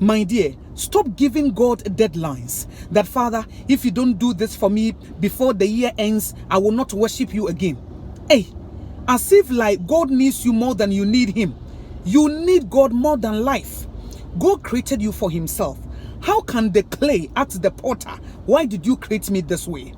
My dear, stop giving God deadlines. That, Father, if you don't do this for me before the year ends, I will not worship you again. Hey, as if like God needs you more than you need him. You need God more than life. God created you for himself. How can the clay ask the potter, why did you create me this way?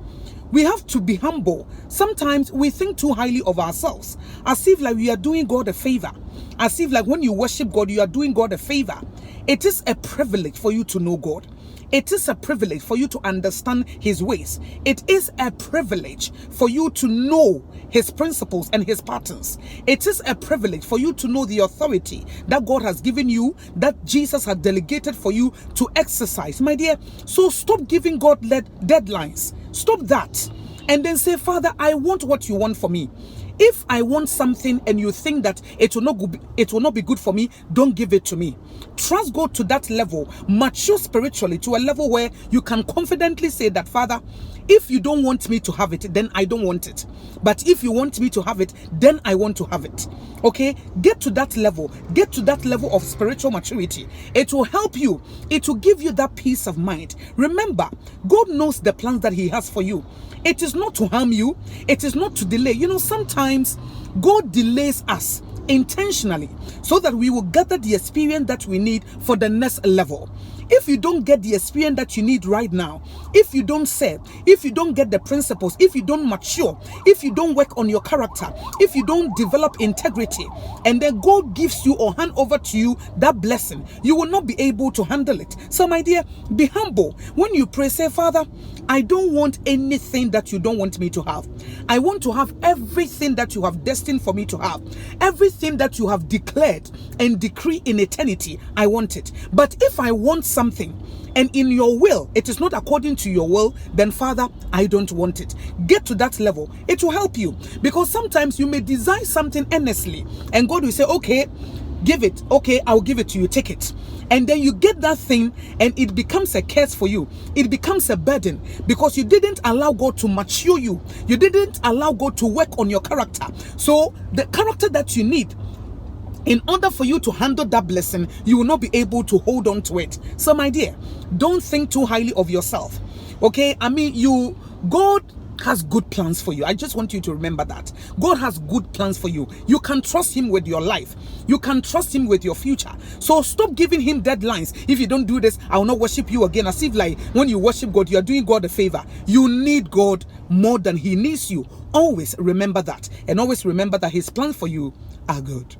We have to be humble. Sometimes we think too highly of ourselves, as if like we are doing God a favor. As if like when you worship God, you are doing God a favor. It is a privilege for you to know God. It is a privilege for you to understand his ways. It is a privilege for you to know his principles and his patterns. It is a privilege for you to know the authority that God has given you, that Jesus has delegated for you to exercise. My dear, so stop giving God deadlines. Stop that. And then say, Father, I want what you want for me. If I want something and you think that it will not be good for me, don't give it to me. Trust God to that level. Mature spiritually to a level where you can confidently say that, Father, if you don't want me to have it, then I don't want it. But if you want me to have it, then I want to have it. Okay? Get to that level. Get to that level of spiritual maturity. It will help you. It will give you that peace of mind. Remember, God knows the plans that he has for you. It is not to harm you. It is not to delay. You know, sometimes God delays us intentionally so that we will gather the experience that we need for the next level. If you don't get the experience that you need right now, if you don't serve, if you don't get the principles, if you don't mature, if you don't work on your character, if you don't develop integrity, and then God gives you or hand over to you that blessing, you will not be able to handle it. So my dear, be humble. When you pray, say, Father, I don't want anything that you don't want me to have. I want to have everything that you have destined for me to have. Everything that you have declared and decreed in eternity, I want it. But if I want something and in your will it is not according to your will, then Father, I don't want it. Get to that level. It will help you, because sometimes you may desire something earnestly and God will say, okay, give it. Okay, I'll give it to you. Take it. And then you get that thing and it becomes a curse for you. It becomes a burden because you didn't allow God to mature you. You didn't allow God to work on your character. So the character that you need in order for you to handle that blessing, you will not be able to hold on to it. So my dear, don't think too highly of yourself. Okay? I mean, God has good plans for you. I just want you to remember that. God has good plans for you. You can trust him with your life. You can trust him with your future. So stop giving him deadlines. If you don't do this, I will not worship you again. As if like when you worship God, you are doing God a favor. You need God more than he needs you. Always remember that. And always remember that his plans for you are good.